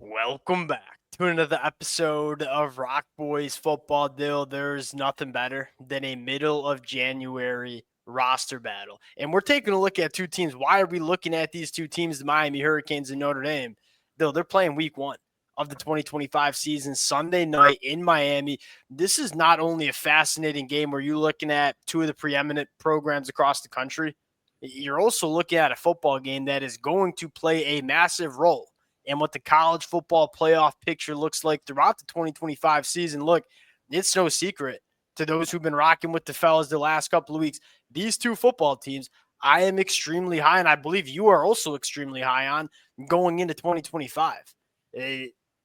Welcome back to another episode of Rock Boys Football Deal. There's nothing better than a middle of January roster battle. And we're taking a look at two teams. Why are we looking at these two teams, the Miami Hurricanes and Notre Dame? They're playing week one of the 2025 season, Sunday night in Miami. This is not only a fascinating game where you're looking at two of the preeminent programs across the country, you're also looking at a football game that is going to play a massive role and what the college football playoff picture looks like throughout the 2025 season. Look, it's no secret to those who've been rocking with the fellas the last couple of weeks. These two football teams, I am extremely high, and I believe you are also extremely high on going into 2025.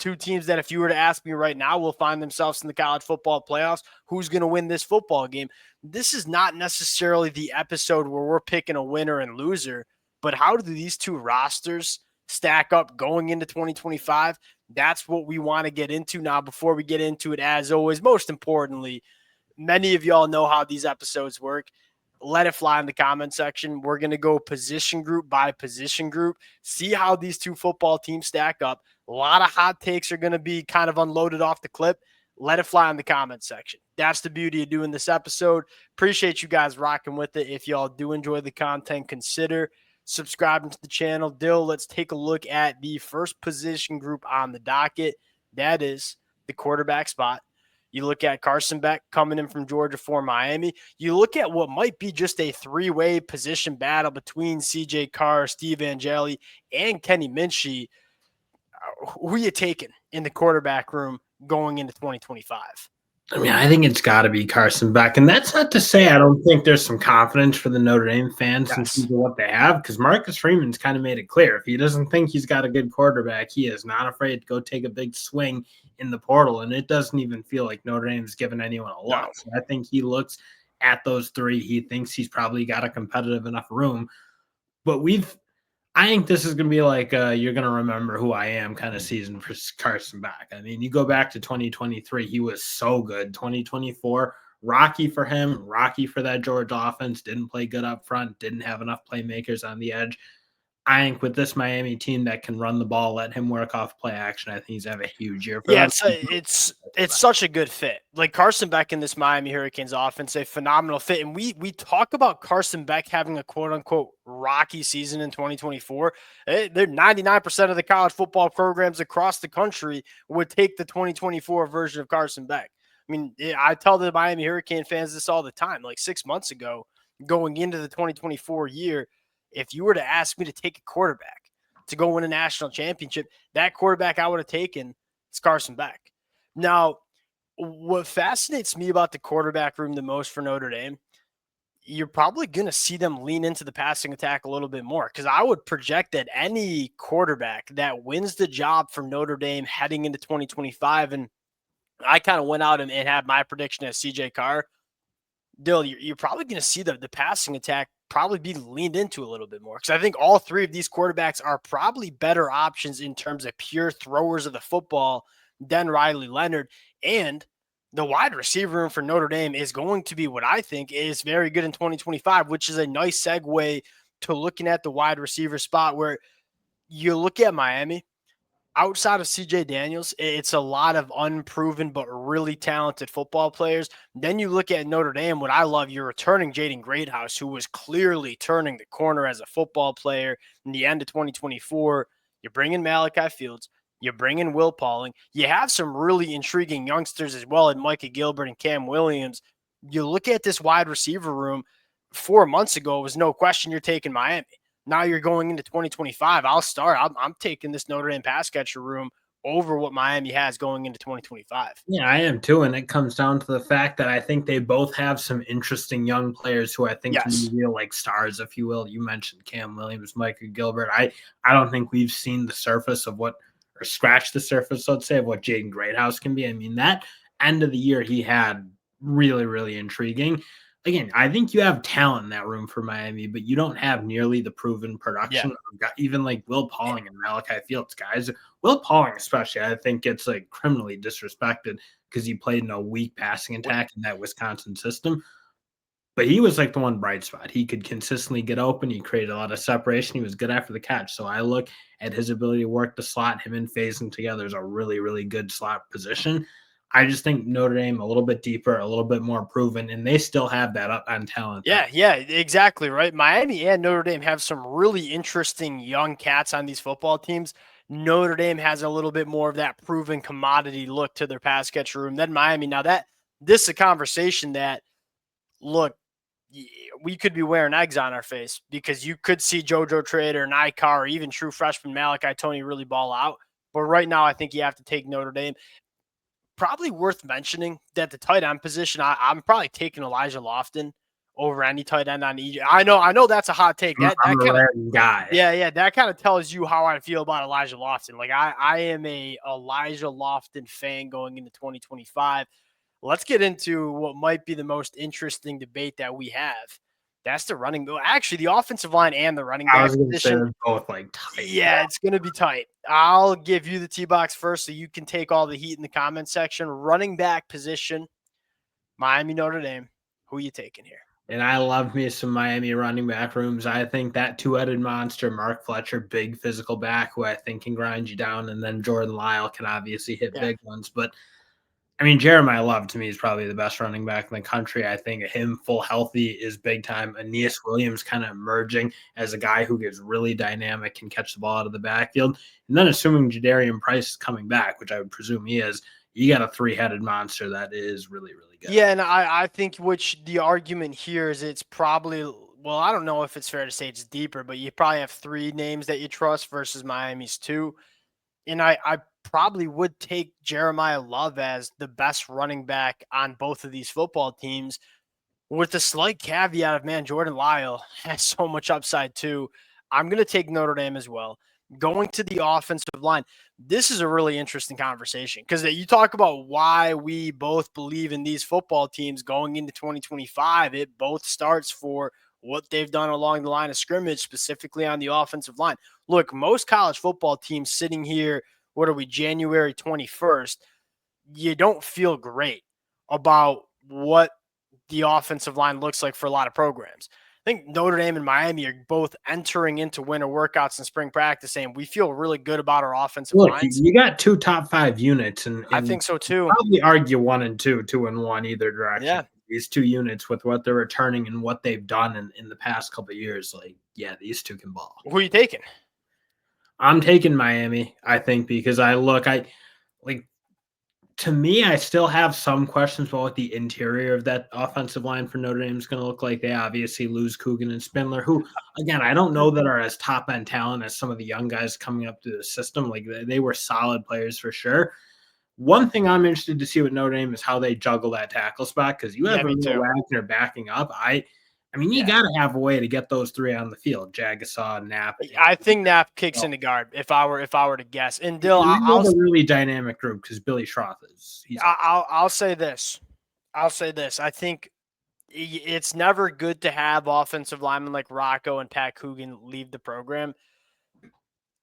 Two teams that, if you were to ask me right now, will find themselves in the college football playoffs. Who's going to win this football game? This is not necessarily the episode where we're picking a winner and loser, but how do these two rosters stack up going into 2025? That's what we want to get into now. Before we get into it, as always, most importantly, many of y'all know how these episodes work. Let it fly in the comment section. We're going to go position group by position group, see how these two football teams stack up. A lot of hot takes are going to be kind of unloaded off the clip. Let it fly in the comment section. That's the beauty of doing this episode. Appreciate you guys rocking with it. If y'all do enjoy the content, consider subscribing to the channel. Dill, let's take a look at the first position group on the docket. That is the quarterback spot. You look at Carson Beck coming in from Georgia for Miami. You look at what might be just a three-way position battle between CJ Carr, Steve Angeli, and Kenny Minchie. Who are you taking in the quarterback room going into 2025? I mean, I think it's got to be Carson Beck. And that's not to say I don't think there's some confidence for the Notre Dame fans in terms of what they have, because Marcus Freeman's kind of made it clear. If he doesn't think he's got a good quarterback, he is not afraid to go take a big swing in the portal. And it doesn't even feel like Notre Dame's given anyone a look. No. So I think he looks at those three. He thinks he's probably got a competitive enough room. But I think this is going to be like you're going to remember who I am kind of season for Carson Beck. I mean, you go back to 2023, he was so good. 2024, rocky for him, rocky for that Georgia offense. Didn't play good up front, didn't have enough playmakers on the edge. I think with this Miami team that can run the ball, let him work off play action, I think he's have a huge year for them. It's such a good fit. Like Carson Beck in this Miami Hurricanes offense, a phenomenal fit. And we talk about Carson Beck having a quote unquote rocky season in 2024. They're 99% of the college football programs across the country would take the 2024 version of Carson Beck. I mean, I tell the Miami Hurricane fans this all the time. Like 6 months ago, going into the 2024 year, if you were to ask me to take a quarterback to go win a national championship, that quarterback I would have taken is Carson Beck. Now, what fascinates me about the quarterback room the most for Notre Dame, you're probably going to see them lean into the passing attack a little bit more, because I would project that any quarterback that wins the job for Notre Dame heading into 2025, and I kind of went out and had my prediction as CJ Carr, Dill, you're probably going to see the passing attack probably be leaned into a little bit more, because I think all three of these quarterbacks are probably better options in terms of pure throwers of the football than Riley Leonard. And the wide receiver room for Notre Dame is going to be what I think is very good in 2025, which is a nice segue to looking at the wide receiver spot, where you look at Miami. Outside of CJ Daniels, it's a lot of unproven but really talented football players. Then you look at Notre Dame. What I love, you're returning Jaden Greathouse, who was clearly turning the corner as a football player in the end of 2024. You bring in Malachi Fields. You bring in Will Pauling. You have some really intriguing youngsters as well in Micah Gilbert and Cam Williams. You look at this wide receiver room. 4 months ago, it was no question you're taking Miami. Now you're going into 2025. I'm taking this Notre Dame pass catcher room over what Miami has going into 2025. Yeah, I am too. And it comes down to the fact that I think they both have some interesting young players who I think can be real like stars, if you will. You mentioned Cam Williams, Micah Gilbert. I don't think we've seen the surface of what, or scratched the surface, let's say, of what Jaden Greathouse can be. I mean, that end of the year he had really, really intriguing. Again, I think you have talent in that room for Miami, but you don't have nearly the proven production. Yeah. Even like Will Pauling and Malachi Fields, guys. Will Pauling, especially, I think gets like criminally disrespected because he played in a weak passing attack in that Wisconsin system. But he was like the one bright spot. He could consistently get open. He created a lot of separation. He was good after the catch. So I look at his ability to work the slot. Him and phasing together is a really, really good slot position. I just think Notre Dame a little bit deeper, a little bit more proven, and they still have that up on talent. Yeah, exactly right. Miami and Notre Dame have some really interesting young cats on these football teams. Notre Dame has a little bit more of that proven commodity look to their pass catch room than Miami. Now this is a conversation that, look, we could be wearing eggs on our face because you could see JoJo Trader, Nikar, or even true freshman Malachi Tony really ball out. But right now, I think you have to take Notre Dame. Probably worth mentioning that the tight end position, I'm probably taking Elijah Lofton over any tight end on Egypt. I know that's a hot take. That I'm a kind of red guy. yeah, that kind of tells you how I feel about Elijah Lofton. Like I am a Elijah Lofton fan going into 2025. Let's get into what might be the most interesting debate that we have. That's the running. Actually, the offensive line and the running back position. Say both like tight. Yeah, it's going to be tight. I'll give you the T-box first so you can take all the heat in the comment section. Running back position, Miami, Notre Dame. Who are you taking here? And I love me some Miami running back rooms. I think that two-headed monster, Mark Fletcher, big physical back, who I think can grind you down, and then Jordan Lyle can obviously hit big ones. But I mean, Jeremiah Love to me is probably the best running back in the country. I think him full healthy is big time. Aeneas Williams kind of emerging as a guy who gets really dynamic, can catch the ball out of the backfield. And then assuming Jadarian Price is coming back, which I would presume he is, you got a three-headed monster that is really, really good. Yeah, and I think which the argument here is it's probably, well, I don't know if it's fair to say it's deeper, but you probably have three names that you trust versus Miami's two. And I probably would take Jeremiah Love as the best running back on both of these football teams, with the slight caveat of, man, Jordan Lyle has so much upside too. I'm going to take Notre Dame as well. Going to the offensive line, this is a really interesting conversation because you talk about why we both believe in these football teams going into 2025. It both starts for what they've done along the line of scrimmage, specifically on the offensive line. Look, most college football teams sitting here, what are we, January 21st, you don't feel great about what the offensive line looks like for a lot of programs. I think Notre Dame and Miami are both entering into winter workouts and spring practice saying we feel really good about our offensive lines. You got two top 5 units, and I think so too. Probably argue 1 and 2, 2 and 1 either direction. Yeah. These two units with what they're returning and what they've done in the past couple of years, like, yeah, these two can ball. Who are you taking? I'm taking Miami, I think, because to me, I still have some questions about what the interior of that offensive line for Notre Dame is going to look like. They obviously lose Coogan and Spindler, who, again, I don't know that are as top-end talent as some of the young guys coming up through the system. Like, they were solid players for sure. One thing I'm interested to see with Notre Dame is how they juggle that tackle spot, because you have Wagner backing up. I mean, you got to have a way to get those three on the field. Jagasaw, Knapp. I think Knapp kicks into guard if I were to guess. And Dill, I'll a really dynamic group because Billy Schroth is. I'll say this. I think it's never good to have offensive linemen like Rocco and Pat Coogan leave the program.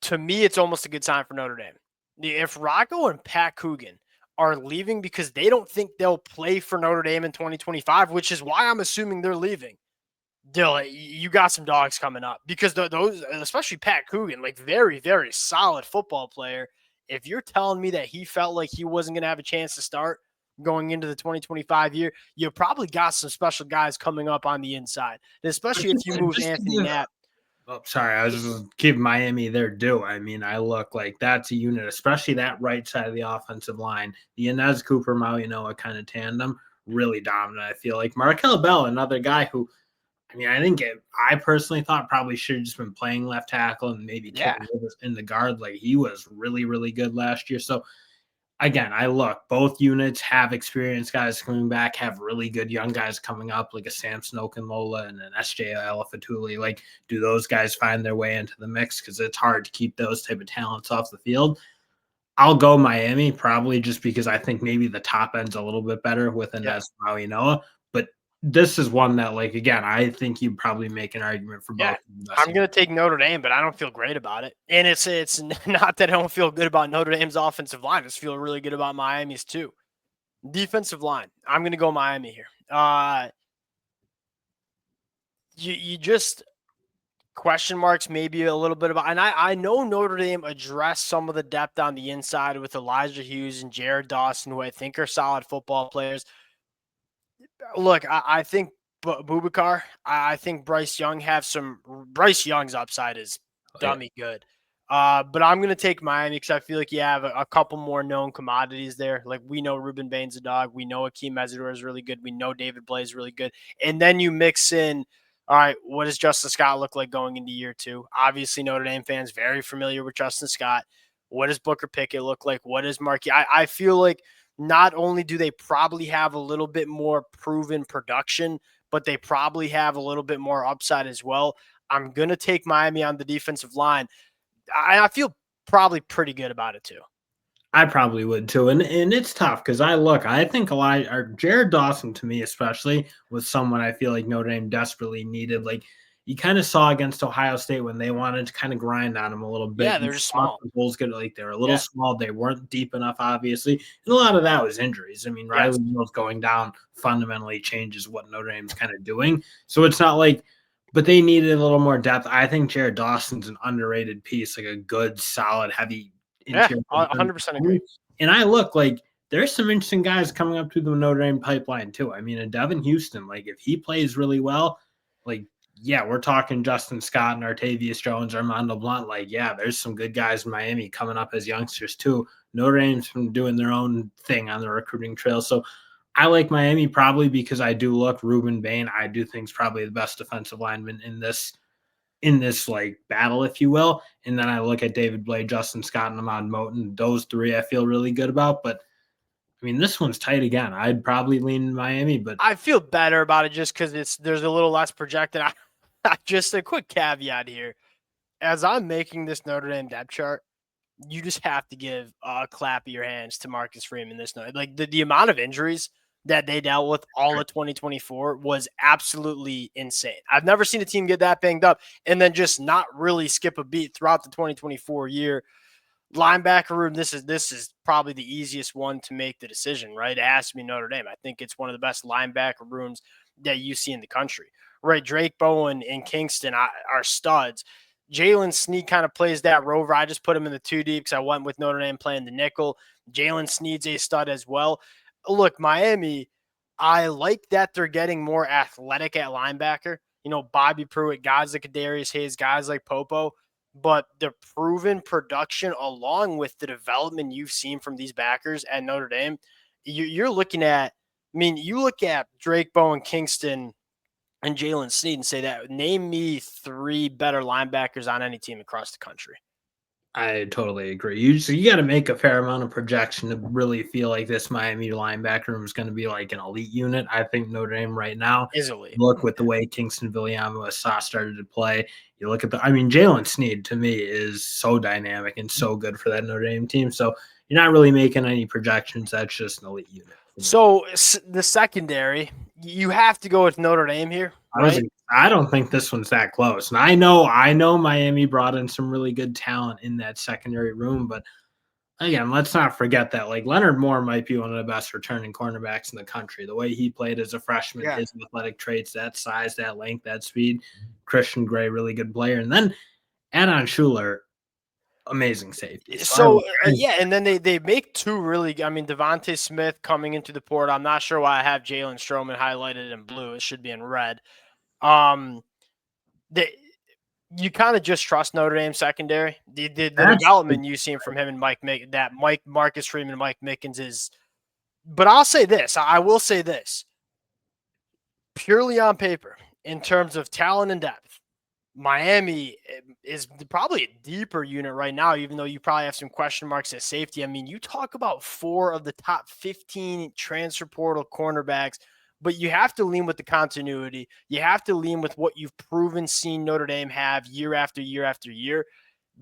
To me, it's almost a good sign for Notre Dame. If Rocco and Pat Coogan are leaving because they don't think they'll play for Notre Dame in 2025, which is why I'm assuming they're leaving, Dill, you got some dogs coming up because those, especially Pat Coogan, like very, very solid football player. If you're telling me that he felt like he wasn't going to have a chance to start going into the 2025 year, you probably got some special guys coming up on the inside, and especially if you move Anthony Knapp. Oh, sorry, I was just giving Miami their due. I mean, I look like that's a unit, especially that right side of the offensive line. The Inez Cooper, Maui Noah kind of tandem, really dominant, I feel like. Markel Bell, another guy who, I mean, I personally thought probably should have just been playing left tackle and maybe in the guard. Like, he was really, really good last year. So, again, both units have experienced guys coming back, have really good young guys coming up, like a Samson Okunlola and an SJ Alafatuli. Like, do those guys find their way into the mix? Because it's hard to keep those type of talents off the field. I'll go Miami, probably just because I think maybe the top end's a little bit better with Inez Maui Noah. But this is one that, like, again, I think you probably make an argument for both. I'm going to take Notre Dame, but I don't feel great about it. And it's not that I don't feel good about Notre Dame's offensive line. I just feel really good about Miami's too. Defensive line, I'm going to go Miami here. you just question marks maybe a little bit about, and I know Notre Dame addressed some of the depth on the inside with Elijah Hughes and Jared Dawson, who I think are solid football players. Look, I think Bubakar, I think Bryce Young's upside is Oh, yeah. dummy good. But I'm going to take Miami because I feel like you have a couple more known commodities there. Like we know Ruben Bain's a dog. We know Akeem Mesidor is really good. We know David Blay is really good. And then you mix in, all right, what does Justin Scott look like going into year two? Obviously, Notre Dame fans very familiar with Justin Scott. What does Booker Pickett look like? What is Marquis? I feel like not only do they probably have a little bit more proven production, but they probably have a little bit more upside as well. I'm going to take Miami on the defensive line. I feel probably pretty good about it too. I probably would too, and it's tough because I think a lot or Jared Dawson to me especially was someone I feel like Notre Dame desperately needed. Like you kind of saw against Ohio State when they wanted to kind of grind on them a little bit. Yeah, You they're just saw small. the Bulls get like they were a little Yeah. small, they weren't deep enough, obviously, and a lot of that was injuries. I mean, Yes. Riley Mills going down fundamentally changes what Notre Dame's kind of doing. So it's not like. But they needed a little more depth. I think Jared Dawson's an underrated piece, like a good, solid, heavy Yeah, interior. 100% agree. And I look like there's some interesting guys coming up through the Notre Dame pipeline too. I mean, a Devin Houston, like if he plays really well, like yeah, we're talking Justin Scott and Artavius Jones, Armando Blunt. Like yeah, there's some good guys in Miami coming up as youngsters too. Notre Dame's been doing their own thing on the recruiting trail, so I like Miami probably because I do look Ruben Bain. I do think is probably the best defensive lineman in this like battle, if you will. And then I look at David Blay, Justin Scott, and Ahmad Moten. Those three I feel really good about. But I mean, this one's tight again. I'd probably lean Miami, but I feel better about it just because there's a little less projected. Just a quick caveat here. As I'm making this Notre Dame depth chart, you just have to give a clap of your hands to Marcus Freeman this night. Like the amount of injuries that they dealt with all of 2024 was absolutely insane. I've never seen a team get that banged up and then just not really skip a beat throughout the 2024 year. Linebacker room, this is probably the easiest one to make the decision, right? It has to be Notre Dame. I think it's one of the best linebacker rooms that you see in the country, right? Drake Bowen and Kingston are studs. Jalen Sneed kind of plays that rover. I just put him in the 2 deep because I went with Notre Dame playing the nickel. Jalen Sneed's a stud as well. Look, Miami, I like that they're getting more athletic at linebacker. You know, Bobby Pruitt, guys like Kadarius Hayes, guys like Popo. But the proven production, along with the development you've seen from these backers at Notre Dame, you're looking at. I mean, you look at Drake Bowen, Kingston, and Jalen Sneed and say that. Name me 3 better linebackers on any team across the country. I totally agree. You got to make a fair amount of projection to really feel like this Miami linebacker room is going to be like an elite unit. I think Notre Dame right now, Is elite. look with the way Kingston Viliama started to play. You look at Jalen Sneed to me is so dynamic and so good for that Notre Dame team. So you're not really making any projections. That's just an elite unit. So the secondary, you have to go with Notre Dame here, right? I don't think this one's that close. And I know Miami brought in some really good talent in that secondary room, but again, let's not forget that like Leonard Moore might be one of the best returning cornerbacks in the country. The way he played as a freshman, Yeah. his athletic traits, that size, that length, that speed. Christian Gray, really good player. And then Adon Schuler, amazing safety. So yeah, and then they make 2 really. I mean, Devontae Smith coming into the port. I'm not sure why I have Jalen Stroman highlighted in blue. It should be in red. They you kind of just trust Notre Dame secondary. The development you've seen from him and Marcus Freeman and Mike Mickens is. But I'll say this. I will say this. Purely on paper, in terms of talent and depth, Miami is probably a deeper unit right now, even though you probably have some question marks at safety. I mean, you talk about 4 of the top 15 transfer portal cornerbacks, but you have to lean with the continuity. You have to lean with what you've proven seen Notre Dame have year after year after year.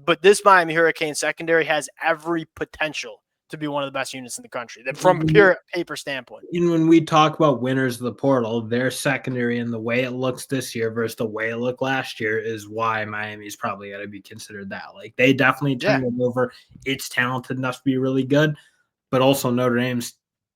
But this Miami Hurricane secondary has every potential to be one of the best units in the country from a pure paper standpoint. And when we talk about winners of the portal, their secondary and the way it looks this year versus the way it looked last year is why Miami's probably got to be considered that. Like they definitely turned it over. It's talented enough to be really good, but also Notre Dame's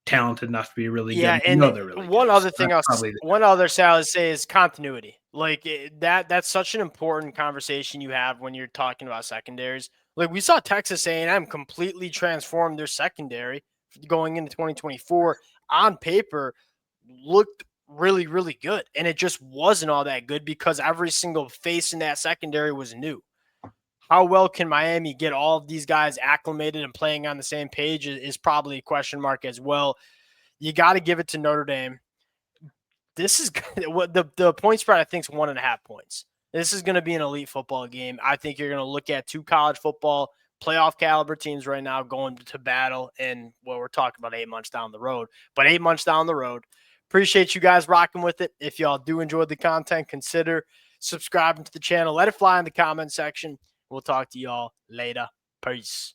talented enough to be really good. Yeah, We and know they're really one good. other So thing that's probably one other thing I would say is continuity. Like that's such an important conversation you have when you're talking about secondaries. Like we saw Texas A&M completely transform their secondary going into 2024 on paper looked really, really good. And it just wasn't all that good because every single face in that secondary was new. How well can Miami get all of these guys acclimated and playing on the same page is probably a question mark as well. You got to give it to Notre Dame. This is what the point spread, I think, is 1.5 points. This is going to be an elite football game. I think you're going to look at 2 college football playoff caliber teams right now going to battle. And we're talking about 8 months down the road, but 8 months down the road. Appreciate you guys rocking with it. If y'all do enjoy the content, consider subscribing to the channel. Let it fly in the comment section. We'll talk to y'all later. Peace.